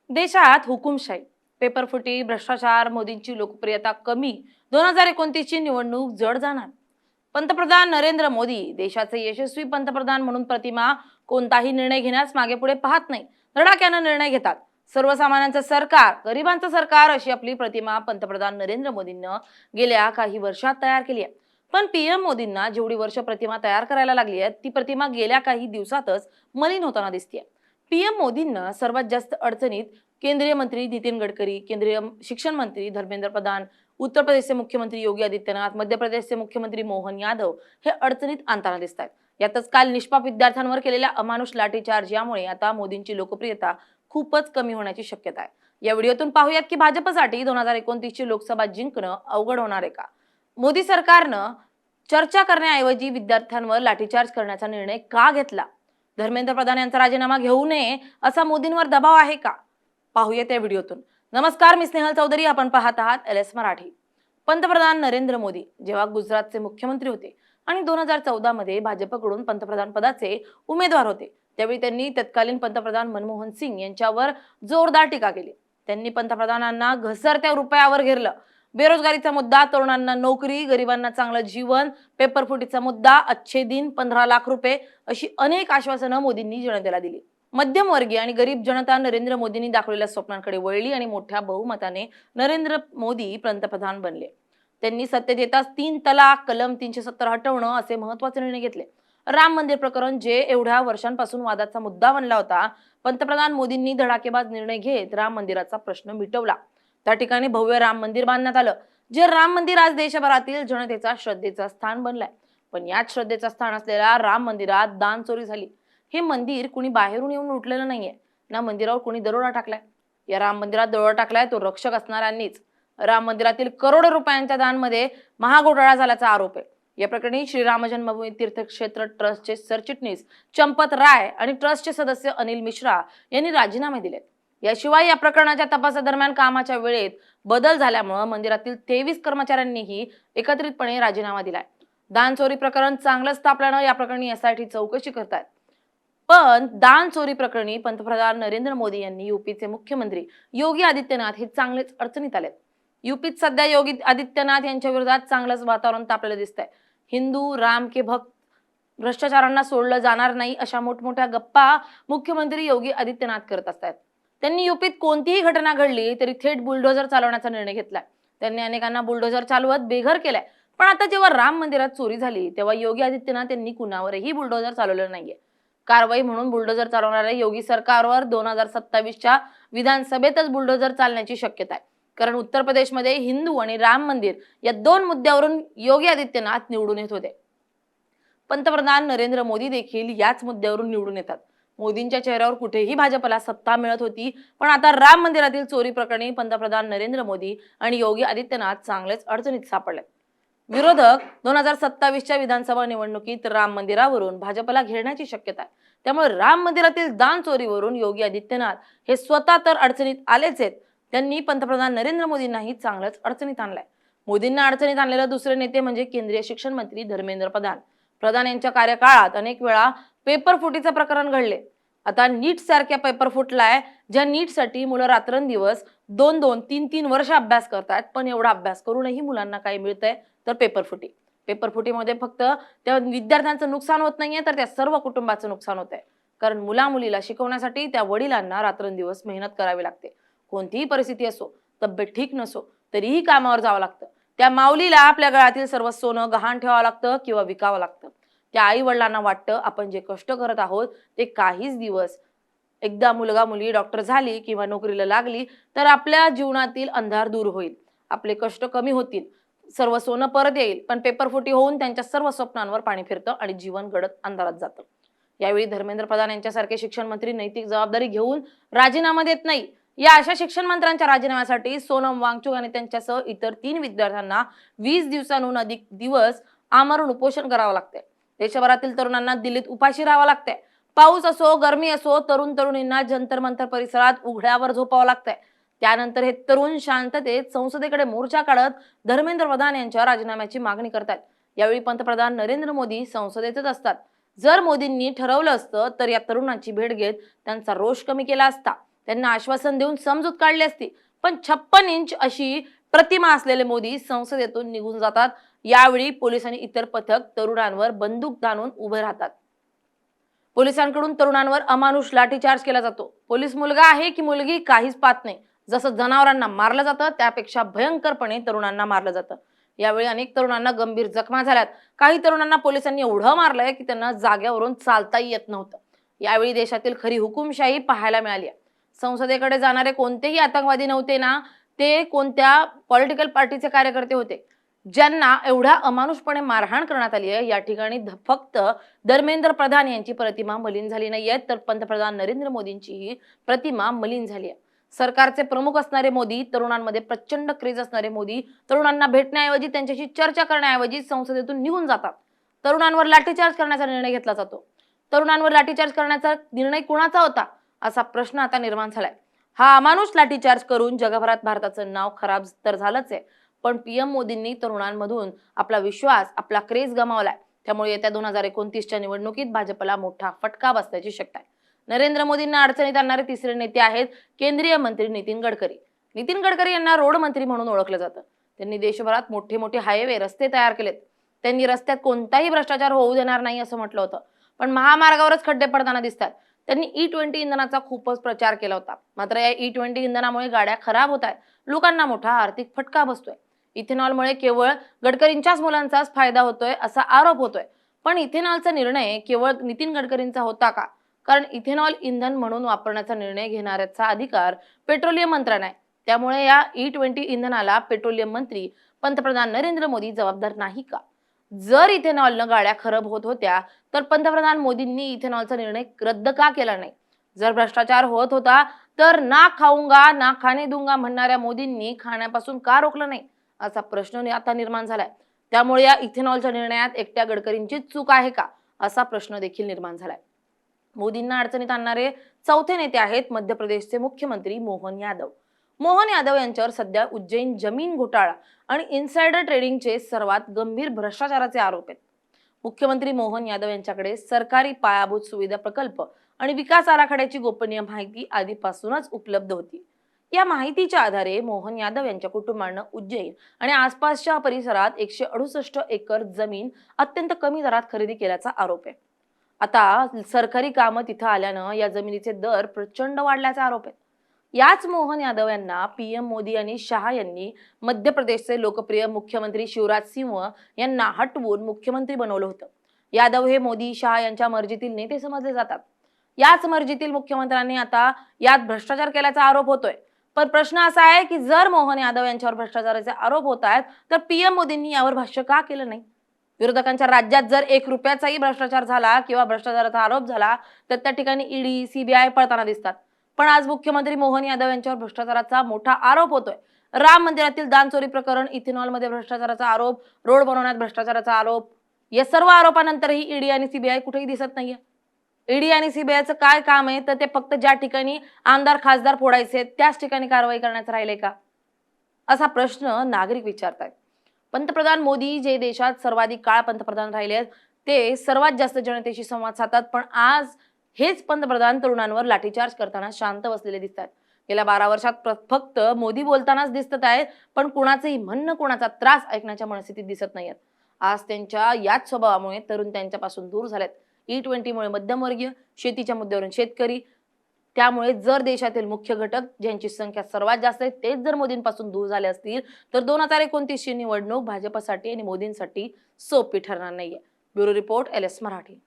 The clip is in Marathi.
देशात हुकुमशाही, पेपरफुटी, भ्रष्टाचार, मोदींची लोकप्रियता कमी, 2029 ची निवडणूक जड जाणार. पंतप्रधान नरेंद्र मोदी देशाचे यशस्वी पंतप्रधान म्हणून प्रतिमा कोणताही निर्णय घेण्यास मागे पुढे पाहत नाही, धडाक्याने निर्णय घेतात. सर्वसामान्यांचं सरकार, गरिबांचं सरकार अशी आपली प्रतिमा पंतप्रधान नरेंद्र मोदींनी गेल्या काही वर्षात तयार केली आहे. पण पीएम मोदींना जेवढी वर्ष प्रतिमा तयार करायला लागली आहे, ती प्रतिमा गेल्या काही दिवसातच मलिन होताना दिसते. पीएम मोदींना सर्वात जास्त अडचणीत केंद्रीय मंत्री नितीन गडकरी, केंद्रीय शिक्षण मंत्री धर्मेंद्र प्रधान, उत्तर प्रदेशचे मुख्यमंत्री योगी आदित्यनाथ, मध्य प्रदेशचे मुख्यमंत्री मोहन यादव हे अडचणीत आणताना दिसत आहेत. यातच काल निष्पाप विद्यार्थ्यांवर केलेल्या अमानुष लाठीचार्ज यामुळे आता मोदींची लोकप्रियता खूपच कमी होण्याची शक्यता आहे. या व्हिडिओतून पाहूयात की भाजपसाठी 2029 ची लोकसभा जिंकणं अवघड होणार आहे का? मोदी सरकारनं चर्चा करण्याऐवजी विद्यार्थ्यांवर लाठीचार्ज करण्याचा निर्णय का घेतला? धर्मेंद्र प्रधान यांचा राजीनामा घेऊ नये असा मोदींवर दबाव आहे का? पाहूया त्या व्हिडिओतून. नमस्कार, मी स्नेहल चौधरी, आपण पाहत आहात LS मराठी. पंतप्रधान नरेंद्र मोदी जेव्हा गुजरातचे मुख्यमंत्री होते आणि 2014 मध्ये भाजपकडून पंतप्रधान पदाचे उमेदवार होते, त्यावेळी त्यांनी तत्कालीन पंतप्रधान मनमोहन सिंग यांच्यावर जोरदार टीका केली. त्यांनी पंतप्रधानांना घसरत्या रुपयावर घेरलं. बेरोजगारीचा मुद्दा, तरुणांना नोकरी, गरिबांना चांगलं जीवन, पेपरफुटीचा मुद्दा, अच्छे दिन, 15 लाख रुपये अशी अनेक आश्वासनं मोदींनी जनतेला दिली. मध्यमवर्गीय आणि गरीब जनता नरेंद्र मोदींनी दाखवलेल्या स्वप्नांकडे वळली आणि मोठ्या बहुमताने नरेंद्र मोदी पंतप्रधान बनले. त्यांनी सत्तेत येताच 3 तलाक, कलम 370 हटवणं असे महत्त्वाचे निर्णय घेतले. राम मंदिर प्रकरण जे एवढ्या वर्षांपासून वादाचा मुद्दा बनला होता, पंतप्रधान मोदींनी धडाकेबाज निर्णय घेत राम मंदिराचा प्रश्न मिटवला. त्या ठिकाणी भव्य राम मंदिर बांधण्यात आलं. जे राम मंदिर आज देशभरातील जनतेचा श्रद्धेचं स्थान बनलंय. पण याच श्रद्धेचं स्थान असलेल्या राम मंदिरात दान चोरी झाली. हे मंदिर कुणी बाहेरून येऊन उठलेलं नाहीये, ना मंदिरावर कुणी दरोडा टाकलाय. या राम मंदिरात दरोडा टाकलाय तो रक्षक असणाऱ्यांनीच. राम मंदिरातील करोडो रुपयांच्या दानमध्ये महाघोटाळा झाल्याचा आरोप आहे. या प्रकरणी श्रीराम जन्मभूमी तीर्थक्षेत्र ट्रस्टचे सरचिटणीस चंपत राय आणि ट्रस्टचे सदस्य अनिल मिश्रा यांनी राजीनामे दिलेत. याशिवाय या प्रकरणाच्या तपासादरम्यान कामाच्या वेळेत बदल झाल्यामुळे मंदिरातील 23 कर्मचाऱ्यांनीही एकत्रितपणे राजीनामा दिलाय. दान चोरी प्रकरण चांगलंच तापल्यानं या प्रकरणी SIT चौकशी करतायत. पण दान चोरी प्रकरणी पंतप्रधान नरेंद्र मोदी यांनी यूपीचे मुख्यमंत्री योगी आदित्यनाथ हे चांगलेच अडचणीत आलेत. यूपीत सध्या योगी आदित्यनाथ यांच्या विरोधात चांगलंच वातावरण तापलेलं दिसतंय. हिंदू, राम के भक्त, भ्रष्टाचारांना सोडलं जाणार नाही अशा मोठमोठ्या गप्पा मुख्यमंत्री योगी आदित्यनाथ करत असतात. त्यांनी यूपीत कोणतीही घटना घडली तरी थेट बुलडोझर चालवण्याचा निर्णय घेतलाय. त्यांनी अनेकांना बुलडोझर चालवत बेघर केलाय. पण आता जेव्हा राम मंदिरात चोरी झाली तेव्हा योगी आदित्यनाथ यांनी कुणावरही बुलडोझर चालवलं नाहीये. कारवाई म्हणून बुलडोझर चालवणाऱ्या योगी सरकारवर 2027च्या विधानसभेतच बुलडोझर चालण्याची शक्यता आहे. कारण उत्तर प्रदेशमध्ये हिंदू आणि राम मंदिर या 2 मुद्द्यावरून योगी आदित्यनाथ निवडून येत होते. पंतप्रधान नरेंद्र मोदी देखील याच मुद्द्यावरून निवडून येतात. मोदींच्या चेहऱ्यावर कुठेही भाजपला सत्ता मिळत होती, पण आता राम मंदिरातील चोरी प्रकरणी पंतप्रधान नरेंद्र मोदी आणि योगी आदित्यनाथ चांगलेच अडचणीत सापडले. विरोधक 2027च्या विधानसभा निवडणुकीत राम मंदिरावरून भाजपला घेरण्याची शक्यता आहे. त्यामुळे राम मंदिरातील दान चोरीवरून योगी आदित्यनाथ हे स्वतः तर अडचणीत आलेच आहेत, त्यांनी पंतप्रधान नरेंद्र मोदींनाही चांगलंच अडचणीत आणलंय. मोदींना अडचणीत आणलेले दुसरे नेते म्हणजे केंद्रीय शिक्षण मंत्री धर्मेंद्र प्रधान. प्रधान यांच्या कार्यकाळात अनेक वेळा पेपरफुटीचं प्रकरण घडले. आता नीट सारख्या पेपर फुटलाय, ज्या नीटसाठी मुलं रात्रंदिवस 2-2, 3-3 वर्ष अभ्यास करतात. पण एवढा अभ्यास करूनही मुलांना काय मिळतंय तर पेपरफुटी. पेपरफुटीमध्ये फक्त त्या विद्यार्थ्यांचं नुकसान होत नाहीये, तर त्या सर्व कुटुंबाचं नुकसान होत आहे. कारण मुला-मुलीला शिकवण्यासाठी त्या वडिलांना रात्रंदिवस मेहनत करावी लागते. कोणतीही परिस्थिती असो, तब्येत ठीक नसो तरीही कामावर जावं लागतं. त्या माऊलीला आपल्या गळ्यातील सर्व सोनं गहाण ठेवावं लागतं किंवा विकावं लागतं. त्या आई वडिलांना वाटतं आपण जे कष्ट करत आहोत ते काहीच दिवस, एकदा मुलगा मुलगी डॉक्टर झाली किंवा नोकरीला लागली तर आपल्या जीवनातील अंधार दूर होईल, आपले कष्ट कमी होतील, सर्व सोनं परत येईल. पण पेपरफुटी होऊन त्यांच्या सर्व स्वप्नांवर पाणी फिरतं आणि जीवन गडद अंधारात जातं. यावेळी धर्मेंद्र प्रधान यांच्यासारखे शिक्षण मंत्री नैतिक जबाबदारी घेऊन राजीनामा देत नाही. या अशा शिक्षण मंत्र्यांच्या राजीनाम्यासाठी सोनम वांगचुक आणि त्यांच्यासह इतर 3 विद्यार्थ्यांना 20 दिवसांहून अधिक दिवस आमरण उपोषण करावं लागते। देशभरातील तरुणांना दिल्लीत उपाशी राहावं लागते। पाऊस असो गरमी असो तरुणींना जंतर मंतर परिसरात उघड्यावर झोपावं लागतंय। त्यानंतर हे तरुण शांततेत संसदेकडे मोर्चा काढत धर्मेंद्र प्रधान यांच्या राजीनाम्याची मागणी करतात। यावेळी पंतप्रधान नरेंद्र मोदी संसदेतच असतात। जर मोदींनी ठरवलं असतं तर या तरुणांची भेट घेत त्यांचा रोष कमी केला असता, त्यांना आश्वासन देऊन समजूत काढली असती। पण 56 इंच अशी प्रतिमा असलेले मोदी संसदेतून निघून जातात। यावेळी पोलीस आणि इतर पथक तरुणांवर बंदूक ताणून उभे राहतात। पोलिसांकडून तरुणांवर अमानुष लाठीचार्ज केला जातो। पोलीस मुलगा आहे की मुलगी काहीच पाहत नाही। जसं जनावरांना मारलं जातं त्यापेक्षा भयंकरपणे तरुणांना मारलं जातं। यावेळी अनेक तरुणांना गंभीर जखमा झाल्यात। काही तरुणांना पोलिसांनी एवढं मारलंय की त्यांना जाग्यावरून चालताही येत नव्हतं। यावेळी देशातील खरी हुकुमशाही पाहायला मिळाली। संसदेकडे जाणारे कोणतेही आतंकवादी नव्हते ना, ते कोणत्या पॉलिटिकल पार्टीचे कार्यकर्ते होते ज्यांना एवढ्या अमानुषपणे मारहाण करण्यात आली आहे। या ठिकाणी फक्त धर्मेंद्र प्रधान यांची प्रतिमा मलिन झाली नाहीये, तर पंतप्रधान नरेंद्र मोदींचीही प्रतिमा मलिन झाली आहे। सरकारचे प्रमुख असणारे मोदी, तरुणांमध्ये प्रचंड क्रेज असणारे मोदी तरुणांना भेटण्याऐवजी त्यांच्याशी चर्चा करण्याऐवजी संसदेतून निघून जातात। तरुणांवर लाठीचार्ज करण्याचा निर्णय घेतला जातो। तरुणांवर लाठीचार्ज करण्याचा निर्णय कोणाचा होता असा प्रश्न आता निर्माण झालाय। हा अमानुष लाठीचार्ज करून जगभरात भारताचं नाव खराब तर झालंच आहे, पण पीएम मोदींनी तरुणांमधून आपला विश्वास, आपला क्रेज गमावलाय। त्यामुळे येत्या 2029च्या निवडणुकीत भाजपला मोठा फटका बसण्याची शक्यता आहे। नरेंद्र मोदींना अडचणीत आणणारे तिसरे नेते आहेत केंद्रीय मंत्री नितीन गडकरी। नितीन गडकरी यांना रोड मंत्री म्हणून ओळखलं जातं। त्यांनी देशभरात मोठे मोठे हायवे रस्ते तयार केलेत। त्यांनी रस्त्यात कोणताही भ्रष्टाचार होऊ देणार नाही असं म्हटलं होतं, पण महामार्गावरच खड्डे पडताना दिसतात। त्यांनी E20 इंधनाचा खूपच प्रचार केला होता, मात्र या E20 इंधनामुळे गाड्या खराब होत आहेत। लोकांना मोठा आर्थिक फटका बसतोय। इथेनॉलमुळे केवळ गडकरींच्याच मुलांचाच फायदा होतोय असा आरोप होतोय, पण इथेनॉलचा निर्णय केवळ नितीन गडकरींचा होता का? कारण इथेनॉल इंधन म्हणून वापरण्याचा निर्णय घेण्याचा अधिकार पेट्रोलियम मंत्र्यांना आहे। त्यामुळे या E20 इंधनाला पेट्रोलियम मंत्री पंतप्रधान नरेंद्र मोदी जबाबदार नाही का? जर इथेनॉलनं गाड्या खराब होत होत्या तर पंतप्रधान मोदींनी इथेनॉलचा निर्णय रद्द का केला नाही? जर भ्रष्टाचार होत होता तर ना खाऊंगा ना खाने दूंगा म्हणणाऱ्या मोदींनी खाण्यापासून का रोखलं नाही असा प्रश्न आता निर्माण झालाय। त्यामुळे या इथेनॉलच्या निर्णयात एकट्या गडकरींचीच चूक आहे का असा प्रश्न देखील निर्माण झालाय। मोदींना अडचणीत आणणारे चौथे नेते आहेत मध्य प्रदेशचे मुख्यमंत्री मोहन यादव। मोहन यादव यांच्यावर सध्या उज्जैन जमीन घोटाळा आणि इनसाइडर ट्रेडिंगचे सर्वात गंभीर भ्रष्टाचाराचे आरोप आहेत। मुख्यमंत्री मोहन यादव यांच्याकडे सरकारी पायाभूत सुविधा प्रकल्प आणि विकास आराखड्याची गोपनीय माहिती आधीपासूनच उपलब्ध होती। या माहितीच्या आधारे मोहन यादव यांच्या कुटुंबानं उज्जैन आणि आसपासच्या परिसरात 168 एकर जमीन अत्यंत कमी दरात खरेदी केल्याचा आरोप आहे। आता सरकारी कामं तिथं आल्यानं या जमिनीचे दर प्रचंड वाढल्याचा आरोप आहे। याच मोहन यादव यांना पीएम मोदी आणि शहा यांनी मध्य प्रदेशचे लोकप्रिय मुख्यमंत्री शिवराज सिंह यांना हटवून मुख्यमंत्री बनवलं होतं। यादव हे मोदी शहा यांच्या मर्जीतील नेते समजले जातात। याच मर्जीतील मुख्यमंत्र्यांनी आता यात भ्रष्टाचार केल्याचा आरोप होतोय। पण प्रश्न असा आहे की जर मोहन यादव यांच्यावर भ्रष्टाचाराचे आरोप होत आहेत तर पीएम मोदींनी यावर भाष्य का केलं नाही? विरोधकांच्या राज्यात जर 1 रुपयाचाही भ्रष्टाचार झाला किंवा भ्रष्टाचाराचा आरोप झाला तर त्या ठिकाणी ईडी, सीबीआय पळताना दिसतात। पण आज मुख्यमंत्री मोहन यादव यांच्यावर भ्रष्टाचाराचा मोठा आरोप होतोय। राम मंदिरातील दान चोरी प्रकरण, इथेनॉलमध्ये भ्रष्टाचाराचा आरोप, रोड बनवण्यात भ्रष्टाचाराचा आरोप, या सर्व आरोपानंतरही ईडी आणि सीबीआय कुठेही दिसत नाहीये। ईडी आणि सीबीआयचं काय काम आहे तर ते फक्त ज्या ठिकाणी आमदार खासदार फोडायचे त्याच ठिकाणी कारवाई करण्याचं राहिलंय का असा प्रश्न नागरिक विचारतायत। पंतप्रधान मोदी जे देशात सर्वाधिक काळ पंतप्रधान राहिले ते सर्वात जास्त जनतेशी संवाद साधतात, पण आज हेच पंतप्रधान तरुणांवर लाठीचार्ज करताना शांत बसलेले दिसतात। गेल्या 12 वर्षात फक्त मोदी बोलतानाच दिसत आहेत, पण कुणाचंही म्हणणं, कुणाचा त्रास ऐकण्याच्या मनस्थितीत दिसत नाहीयेत। आज त्यांच्या याच स्वभावामुळे तरुण त्यांच्यापासून दूर झालेत। E20 मुळे मध्यमवर्गीय, शेतीच्या मुद्द्यावरून शेतकरी, त्यामुळे जर देशातील मुख्य घटक ज्यांची संख्या सर्वात जास्त आहे तेच जर मोदींपासून दूर झाले असतील तर 2029ची निवडणूक भाजपसाठी आणि मोदींसाठी सोपी ठरणार नाहीये। Bureau report LS Marathi.